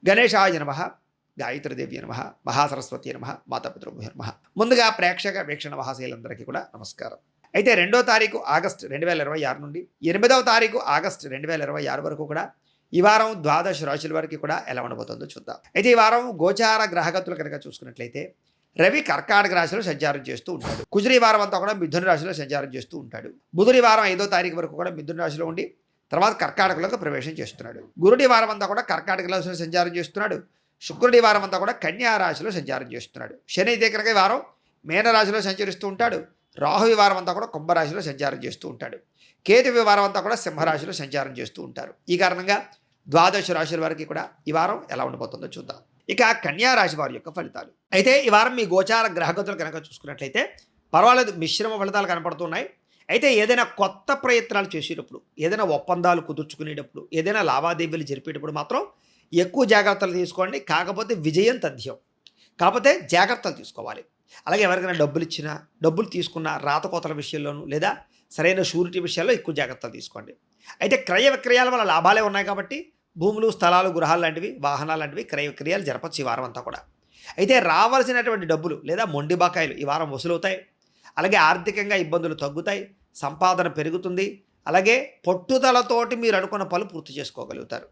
గణేశాయ నమః, గాయత్రీదేవి నమః, మహాసరస్వతి నమః, మాతాపితృభ్యో నమః. ముందుగా ప్రేక్షక వీక్షణ మహాశైలందరికీ కూడా నమస్కారం. అయితే 2వ తారీఖు ఆగస్టు 2026 నుండి 8వ తారీఖు ఆగస్టు 2026 వరకు కూడా ఈ వారం ద్వాదశ రాశుల వరకు కూడా ఎలా ఉండబోతుందో చూద్దాం. అయితే ఈ వారం గోచార గ్రహగతులు కనుక చూసుకున్నట్లయితే రవి కర్కాటక రాశిలో సంచారం చేస్తూ ఉంటాడు. కుజుడు ఈ వారం అంతా కూడా మిథున రాశిలో సంచారం చేస్తూ ఉంటాడు. బుధుడు ఈ వారం 5వ తారీఖు వరకు కూడా మిథున రాశిలో ఉండి తర్వాత కర్కాటకలోకి ప్రవేశం చేస్తున్నాడు. గురుడు ఈ వారం అంతా కూడా కర్కాటక రాశిలో సంచారం చేస్తున్నాడు. శుక్రుడు ఈ వారం అంతా కూడా కన్యా రాశిలో సంచారం చేస్తున్నాడు. శని ఇదే కనుక ఈ వారం మీనరాశిలో సంచరిస్తూ ఉంటాడు. రాహు ఈ వారం అంతా కూడా కుంభరాశిలో సంచారం చేస్తూ ఉంటాడు. కేతు ఈ వారం అంతా కూడా సింహరాశిలో సంచారం చేస్తూ ఉంటారు. ఈ కారణంగా ద్వాదశ రాశుల వరకు కూడా ఈ వారం ఎలా ఉండబోతుందో చూద్దాం. ఇక కన్యా రాశి వారి యొక్క ఫలితాలు. అయితే ఈ వారం మీ గోచార గ్రహగతులు కనుక చూసుకున్నట్లయితే పర్వాలేదు, మిశ్రమ ఫలితాలు కనపడుతున్నాయి. అయితే ఏదైనా కొత్త ప్రయత్నాలు చేసేటప్పుడు, ఏదైనా ఒప్పందాలు కుదుర్చుకునేటప్పుడు, ఏదైనా లావాదేవీలు జరిపేటప్పుడు మాత్రం ఎక్కువ జాగ్రత్తలు తీసుకోండి. కాకపోతే విజయం తథ్యం. కాకపోతే జాగ్రత్తలు తీసుకోవాలి. అలాగే ఎవరికైనా డబ్బులు ఇచ్చినా, డబ్బులు తీసుకున్న రాతకోతల విషయంలోనూ లేదా సరైన షూరిటీ విషయాల్లో ఎక్కువ జాగ్రత్తలు తీసుకోండి. అయితే క్రయ విక్రయాల వల్ల లాభాలే ఉన్నాయి కాబట్టి భూములు, స్థలాలు, గృహాలు లాంటివి, వాహనాలు లాంటివి క్రయ విక్రయాలు జరపచ్చు ఈ వారం అంతా కూడా. అయితే రావాల్సినటువంటి డబ్బులు లేదా మొండి బకాయిలు ఈ వారం వసూలవుతాయి. అలాగే ఆర్థికంగా ఇబ్బందులు తగ్గుతాయి, సంపాదన పెరుగుతుంది. అలాగే పట్టుదలతోటి మీరు అనుకున్న పనులు పూర్తి చేసుకోగలుగుతారు.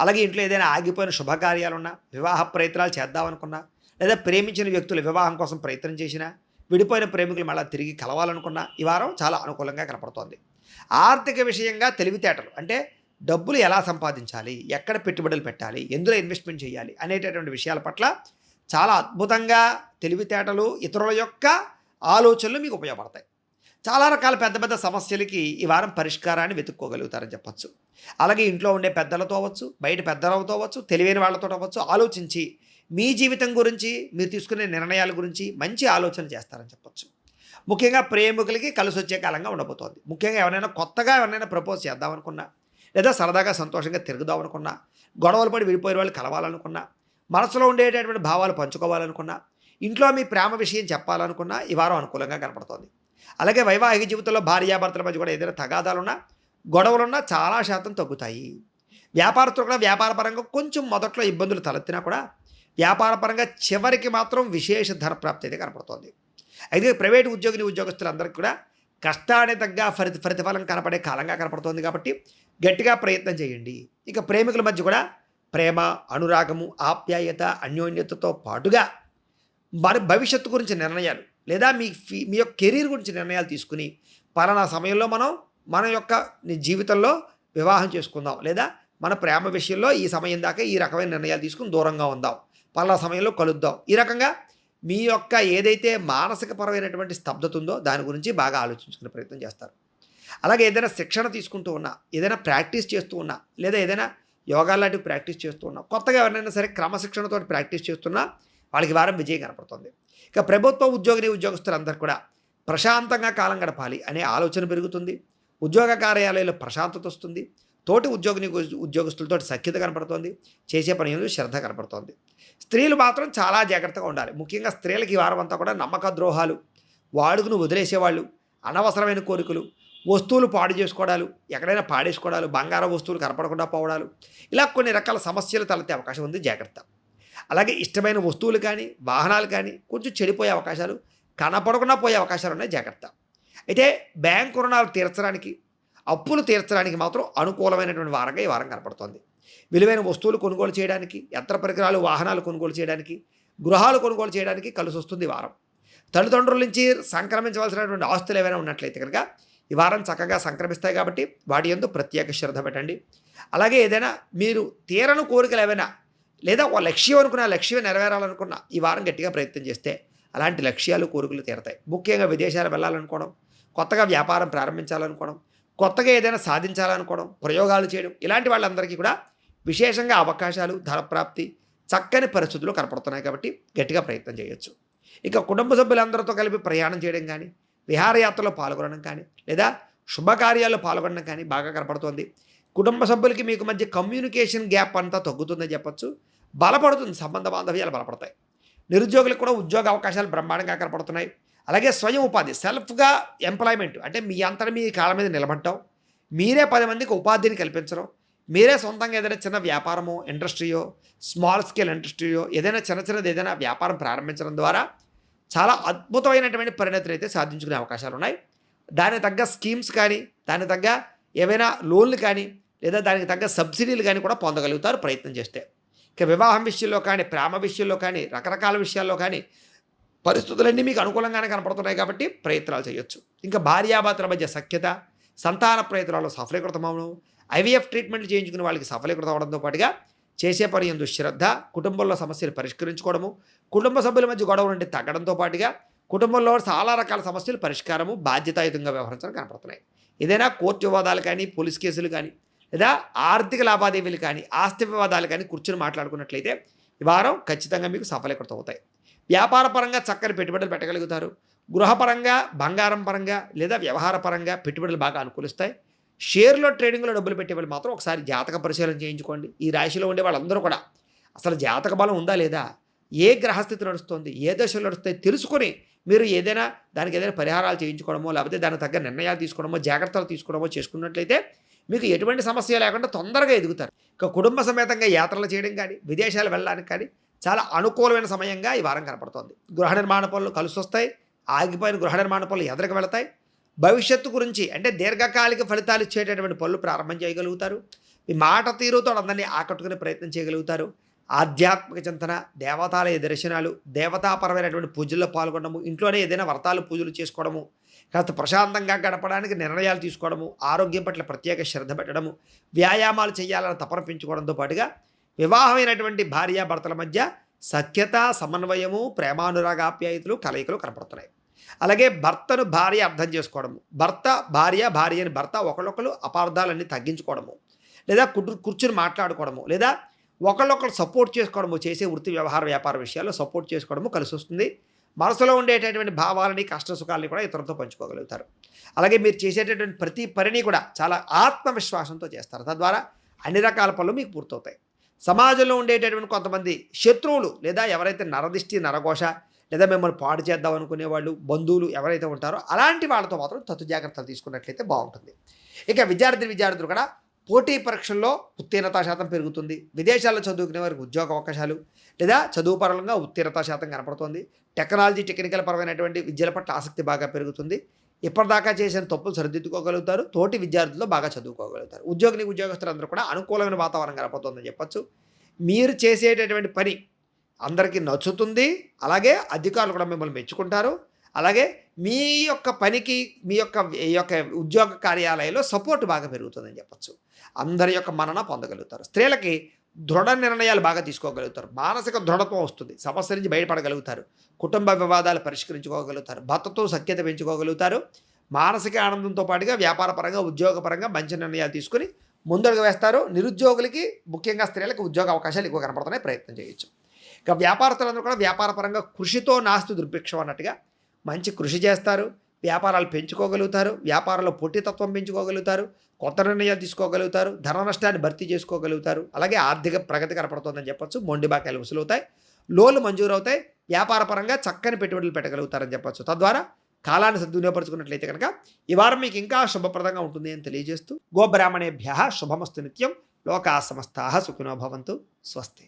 అలాగే ఇంట్లో ఏదైనా ఆగిపోయిన శుభకార్యాలున్నా, వివాహ ప్రయత్నాలు చేద్దామనుకున్నా, లేదా ప్రేమించిన వ్యక్తులు వివాహం కోసం ప్రయత్నం చేసినా, విడిపోయిన ప్రేమికులు మళ్ళీ తిరిగి కలవాలనుకున్నా ఈ వారం చాలా అనుకూలంగా కనపడుతోంది. ఆర్థిక విషయంగా తెలివితేటలు, అంటే డబ్బులు ఎలా సంపాదించాలి, ఎక్కడ పెట్టుబడులు పెట్టాలి, ఎందులో ఇన్వెస్ట్మెంట్ చేయాలి అనేటటువంటి విషయాల పట్ల చాలా అద్భుతంగా తెలివితేటలు, ఇతరుల యొక్క ఆలోచనలు మీకు ఉపయోగపడతాయి. చాలా రకాల పెద్ద పెద్ద సమస్యలకి ఈ వారం పరిష్కారాన్ని వెతుక్కోగలుగుతారని చెప్పచ్చు. అలాగే ఇంట్లో ఉండే పెద్దలతో అవ్వచ్చు, బయట పెద్దలతో అవ్వచ్చు, తెలివైన వాళ్ళతో అవ్వచ్చు, ఆలోచించి మీ జీవితం గురించి, మీరు తీసుకునే నిర్ణయాల గురించి మంచి ఆలోచన చేస్తారని చెప్పచ్చు. ముఖ్యంగా ప్రేమికులకి కలిసి వచ్చే కాలంగా ఉండబోతోంది. ముఖ్యంగా ఎవరైనా ప్రపోజ్ చేద్దామనుకున్నా, లేదా సరదాగా సంతోషంగా తిరుగుదామనుకున్నా, గొడవలు పడి విడిపోయిన వాళ్ళు కలవాలనుకున్నా, మనసులో ఉండేటటువంటి భావాలు పంచుకోవాలనుకున్నా, ఇంట్లో మీ ప్రేమ విషయం చెప్పాలనుకున్నా ఈ వారం అనుకూలంగా కనపడుతోంది. అలాగే వైవాహిక జీవితంలో భార్యాభర్తల మధ్య కూడా ఏదైనా తగాదాలున్నా, గొడవలున్నా చాలా శాతం తగ్గుతాయి. వ్యాపారస్తులు కూడా వ్యాపారపరంగా కొంచెం మొదట్లో ఇబ్బందులు తలెత్తినా కూడా వ్యాపారపరంగా చివరికి మాత్రం విశేష ధన ప్రాప్తి అయితే కనపడుతోంది. అయితే ప్రైవేటు ఉద్యోగస్తులందరికీ కూడా కష్టానికి తగ్గ ప్రతిఫలం కనపడే కాలంగా కనపడుతోంది కాబట్టి గట్టిగా ప్రయత్నం చేయండి. ఇక ప్రేమికుల మధ్య కూడా ప్రేమ, అనురాగము, ఆప్యాయత, అన్యోన్యతతో పాటుగా మరి భవిష్యత్తు గురించి నిర్ణయాలు లేదా మీ యొక్క కెరీర్ గురించి నిర్ణయాలు తీసుకుని పలానా సమయంలో మన యొక్క జీవితంలో వివాహం చేసుకుందాం, లేదా మన ప్రేమ విషయంలో ఈ సమయం దాకా ఈ రకమైన నిర్ణయాలు తీసుకుని దూరంగా ఉందాం, పలానా సమయంలో కలుద్దాం. ఈ రకంగా మీ యొక్క ఏదైతే మానసికపరమైనటువంటి స్తబ్దత ఉందో దాని గురించి బాగా ఆలోచించుకునే ప్రయత్నం చేస్తారు. అలాగే ఏదైనా శిక్షణ తీసుకుంటూ ఉన్నా, ఏదైనా ప్రాక్టీస్ చేస్తూ ఉన్నా, లేదా ఏదైనా యోగా లాంటివి ప్రాక్టీస్ చేస్తూ ఉన్నా, కొత్తగా ఎవరైనా సరే క్రమశిక్షణతో ప్రాక్టీస్ చేస్తున్నా వాళ్ళకి వారం విజయం కనపడుతుంది. ఇక ప్రభుత్వ ఉద్యోగస్తులందరూ కూడా ప్రశాంతంగా కాలం గడపాలి అనే ఆలోచన పెరుగుతుంది. ఉద్యోగ కార్యాలయంలో ప్రశాంతత వస్తుంది. తోటి ఉద్యోగస్తులతో సఖ్యత కనపడుతోంది. చేసే పని మీద శ్రద్ధ కనపడుతోంది. స్త్రీలు మాత్రం చాలా జాగ్రత్తగా ఉండాలి. ముఖ్యంగా స్త్రీలకి ఈ వారం అంతా కూడా నమ్మక ద్రోహాలు, వాడుకును వదిలేసేవాళ్ళు, అనవసరమైన కోరికలు, వస్తువులు పాడు చేసుకోవడాలు, ఎక్కడైనా పాడేసుకోవడాలు, బంగారం వస్తువులు కనపడకుండా పోవడాలు, ఇలా కొన్ని రకాల సమస్యలు తలెత్తే అవకాశం ఉంది. జాగ్రత్త. అలాగే ఇష్టమైన వస్తువులు కానీ, వాహనాలు కానీ కొంచెం చెడిపోయే అవకాశాలు, కనపడకుండా పోయే అవకాశాలు ఉన్నాయి. జాగ్రత్త. అయితే బ్యాంకు రుణాలు తీర్చడానికి, అప్పులు తీర్చడానికి మాత్రం అనుకూలమైనటువంటి వారంగా ఈ వారం కనపడుతోంది. విలువైన వస్తువులు కొనుగోలు చేయడానికి, యంత్ర పరికరాలు, వాహనాలు కొనుగోలు చేయడానికి, గృహాలు కొనుగోలు చేయడానికి కలిసి వస్తుంది ఈ వారం. తల్లిదండ్రుల నుంచి సంక్రమించవలసినటువంటి ఆస్తులు ఏవైనా ఉన్నట్లయితే కనుక ఈ వారం చక్కగా సంక్రమిస్తాయి కాబట్టి వాటి యందు ప్రత్యేక శ్రద్ధ పెట్టండి. అలాగే ఏదైనా మీరు తీరని కోరికలు ఏవైనా, లేదా ఒక లక్ష్యం అనుకున్న లక్ష్యం నెరవేరాలనుకున్న ఈ వారం గట్టిగా ప్రయత్నం చేస్తే అలాంటి లక్ష్యాలు, కోరికలు తీరతాయి. ముఖ్యంగా విదేశాలు వెళ్ళాలనుకోవడం, కొత్తగా వ్యాపారం ప్రారంభించాలనుకోవడం, కొత్తగా ఏదైనా సాధించాలనుకోవడం, ప్రయోగాలు చేయడం, ఇలాంటి వాళ్ళందరికీ కూడా విశేషంగా అవకాశాలు, ధనప్రాప్తి, చక్కని పరిస్థితులు కనపడుతున్నాయి కాబట్టి గట్టిగా ప్రయత్నం చేయొచ్చు. ఇక కుటుంబ సభ్యులందరితో కలిపి ప్రయాణం చేయడం కానీ, విహారయాత్రలో పాల్గొనడం కానీ, లేదా శుభకార్యాల్లో పాల్గొనడం కానీ బాగా కనపడుతోంది. కుటుంబ సభ్యులకి మీకు మధ్య కమ్యూనికేషన్ గ్యాప్ అంతా తగ్గుతుందని చెప్పచ్చు. బలపడుతుంది, సంబంధ బాంధవ్యాలు బలపడతాయి. నిరుద్యోగులకు కూడా ఉద్యోగ అవకాశాలు బ్రహ్మాండంగా కనపడుతున్నాయి. అలాగే స్వయం ఉపాధి, సెల్ఫ్గా ఎంప్లాయ్మెంట్, అంటే మీ అంతటా మీ కాళ్ళ మీద నిలబడటం, మీరే 10 మందికి ఉపాధిని కల్పించడం, మీరే సొంతంగా ఏదైనా చిన్న వ్యాపారమో, ఇండస్ట్రీయో, స్మాల్ స్కేల్ ఇండస్ట్రీయో ఏదైనా చిన్నది ఏదైనా వ్యాపారం ప్రారంభించడం ద్వారా చాలా అద్భుతమైనటువంటి పరిణతులు అయితే సాధించుకునే అవకాశాలు ఉన్నాయి. దానికి తగ్గ స్కీమ్స్ కానీ, దానికి తగ్గ ఏవైనా లోన్లు కానీ, లేదా దానికి తగ్గ సబ్సిడీలు కానీ కూడా పొందగలుగుతారు ప్రయత్నం చేస్తే. ఇక వివాహం విషయంలో కానీ, ప్రేమ విషయంలో కానీ, రకరకాల విషయాల్లో కానీ పరిస్థితులన్నీ మీకు అనుకూలంగానే కనపడుతున్నాయి కాబట్టి ప్రయత్నాలు చేయొచ్చు. ఇంకా భార్యాభర్తల మధ్య సఖ్యత, సంతాన ప్రయత్నాల్లో సఫలీకృతమవడం, ఐవీఎఫ్ ట్రీట్మెంట్లు చేయించుకునే వాళ్ళకి సఫలీకృతం అవడంతో పాటుగా చేసే పని యందు శ్రద్ధ, కుటుంబంలో సమస్యలు పరిష్కరించుకోవడము, కుటుంబ సభ్యుల మధ్య గొడవ నుండి తగ్గడంతో పాటుగా కుటుంబంలో చాలా రకాల సమస్యలు పరిష్కారము, బాధ్యతాయుతంగా వ్యవహరించడం కనపడుతున్నాయి. ఏదైనా కోర్టు వివాదాలు కానీ, పోలీస్ కేసులు కానీ, లేదా ఆర్థిక లావాదేవీలు కానీ, ఆస్తి వివాదాలు కానీ కూర్చొని మాట్లాడుకున్నట్లయితే ఈ వారం ఖచ్చితంగా మీకు సఫలీకృతం అవుతాయి. వ్యాపార పరంగా చక్కని పెట్టుబడులు పెట్టగలుగుతారు. గృహపరంగా, బంగారం పరంగా లేదా వ్యవహార పరంగా పెట్టుబడులు బాగా అనుకూలిస్తాయి. షేర్లో ట్రేడింగ్లో డబ్బులు పెట్టే వాళ్ళు మాత్రం ఒకసారి జాతక పరిశీలన చేయించుకోండి. ఈ రాశిలో ఉండే వాళ్ళందరూ కూడా అసలు జాతక బలం ఉందా లేదా, ఏ గ్రహస్థితి నడుస్తుంది, ఏ దశలు నడుస్తాయి తెలుసుకొని మీరు దానికి ఏదైనా పరిహారాలు చేయించుకోవడమో, లేకపోతే దానికి తగ్గ నిర్ణయాలు తీసుకోవడమో, జాగ్రత్తలు తీసుకోవడమో చేసుకున్నట్లయితే మీకు ఎటువంటి సమస్య లేకుండా తొందరగా ఎదుగుతారు. ఇక కుటుంబ సమేతంగా యాత్రలు చేయడం కానీ, విదేశాలు వెళ్ళడానికి కానీ చాలా అనుకూలమైన సమయంగా ఈ వారం కనపడుతోంది. గృహ నిర్మాణ పనులు కలిసి వస్తాయి. ఆగిపోయిన గృహ నిర్మాణ పనులు ఎదురుకు వెళతాయి. భవిష్యత్తు గురించి అంటే దీర్ఘకాలిక ఫలితాలు ఇచ్చేటటువంటి పనులు ప్రారంభం చేయగలుగుతారు. మీ మాట తీరుతో అందరినీ ఆకట్టుకునే ప్రయత్నం చేయగలుగుతారు. ఆధ్యాత్మిక చింతన, దేవతాలయ దర్శనాలు, దేవతాపరమైనటువంటి పూజల్లో పాల్గొనడము, ఇంట్లోనే ఏదైనా వ్రతాలు పూజలు చేసుకోవడము, కాస్త ప్రశాంతంగా గడపడానికి నిర్ణయాలు తీసుకోవడము, ఆరోగ్యం పట్ల ప్రత్యేక శ్రద్ధ పెట్టడము, వ్యాయామాలు చేయాలని తపన పెంచుకోవడంతో పాటుగా వివాహమైనటువంటి భార్యాభర్తల మధ్య సఖ్యత, సమన్వయము, ప్రేమానురాగాప్యాయతలు, కలయికలు కనపడుతున్నాయి. అలాగే భర్తను భార్య అర్థం చేసుకోవడము, భర్త భార్య, భార్యని భర్త ఒకళ్ళొకరు అపార్థాలన్నీ తగ్గించుకోవడము, లేదా కూర్చుని మాట్లాడుకోవడము, లేదా ఒకళ్ళొకరు సపోర్ట్ చేసుకోవడము, చేసే వృత్తి వ్యవహార వ్యాపార విషయాల్లో సపోర్ట్ చేసుకోవడము కలిసి వస్తుంది. మనసులో ఉండేటటువంటి భావాలని, కష్ట సుఖాలని కూడా ఇతరులతో పంచుకోగలుగుతారు. అలాగే మీరు చేసేటటువంటి ప్రతి పనిని కూడా చాలా ఆత్మవిశ్వాసంతో చేస్తారు. తద్వారా అన్ని రకాల పనులు మీకు పూర్తవుతాయి. సమాజంలో ఉండేటటువంటి కొంతమంది శత్రువులు, లేదా ఎవరైతే నరదిష్టి, నరఘోష, లేదా మిమ్మల్ని పాడు చేద్దాం అనుకునే వాళ్ళు, బంధువులు ఎవరైతే ఉంటారో అలాంటి వాళ్ళతో మాత్రం తత్తు జాగ్రత్తలు తీసుకున్నట్లయితే బాగుంటుంది. ఇక విద్యార్థులు కూడా పోటీ పరీక్షల్లో ఉత్తీర్ణతా శాతం పెరుగుతుంది. విదేశాల్లో చదువుకునే వారికి ఉద్యోగ అవకాశాలు, లేదా చదువు పరంగా ఉత్తీర్ణతా శాతం కనపడుతుంది. టెక్నాలజీ, టెక్నికల్ పరమైనటువంటి విద్యల పట్ల ఆసక్తి బాగా పెరుగుతుంది. ఇప్పటిదాకా చేసిన తప్పులు సరిదిద్దుకోగలుగుతారు. తోటి విద్యార్థులు బాగా చదువుకోగలుగుతారు. ఉద్యోగస్తులందరూ కూడా అనుకూలమైన వాతావరణం కనపడుతుందని చెప్పచ్చు. మీరు చేసేటటువంటి పని అందరికీ నచ్చుతుంది. అలాగే అధికారులు కూడా మిమ్మల్ని మెచ్చుకుంటారు. అలాగే మీ యొక్క పనికి, మీ యొక్క ఉద్యోగ కార్యాలయంలో సపోర్ట్ బాగా పెరుగుతుందని చెప్పచ్చు. అందరి యొక్క మన్నన పొందగలుగుతారు. స్త్రీలకి దృఢ నిర్ణయాలు బాగా తీసుకోగలుగుతారు. మానసిక దృఢత్వం వస్తుంది. సమస్య నుంచి బయటపడగలుగుతారు. కుటుంబ వివాదాలు పరిష్కరించుకోగలుగుతారు. భర్తతో సఖ్యత పెంచుకోగలుగుతారు. మానసిక ఆనందంతో పాటుగా వ్యాపారపరంగా, ఉద్యోగపరంగా మంచి నిర్ణయాలు తీసుకుని ముందడుగు వేస్తారు. నిరుద్యోగులకి, ముఖ్యంగా స్త్రీలకు ఉద్యోగ అవకాశాలు ఎక్కువ కనపడుతున్నాయి. ప్రయత్నం చేయొచ్చు. ఇక వ్యాపారస్తులందరూ కూడా వ్యాపారపరంగా కృషితో నాస్తి దుర్భిక్షం అన్నట్టుగా మంచి కృషి చేస్తారు. వ్యాపారాలు పెంచుకోగలుగుతారు. వ్యాపారంలో పోటీతత్వం పెంచుకోగలుగుతారు. కొత్త నిర్ణయాలు తీసుకోగలుగుతారు. ధన నష్టాన్ని భర్తీ చేసుకోగలుగుతారు. అలాగే ఆర్థిక ప్రగతి కనపడుతుందని చెప్పచ్చు. మొండి బాకాయలు వసూలవుతాయి. లోన్లు మంజూరవుతాయి. వ్యాపార పరంగా చక్కని పెట్టుబడులు పెట్టగలుగుతారని చెప్పచ్చు. తద్వారా కాలాన్ని సద్వినియోగపరుచుకున్నట్లయితే కనుక ఈ వారం మీకు ఇంకా శుభప్రదంగా ఉంటుంది అని తెలియజేస్తూ, గోబ్రాహ్మణేభ్యః శుభమస్తు నిత్యం. లోకా సమస్తాః సుఖినో భవంతు. స్వస్తి.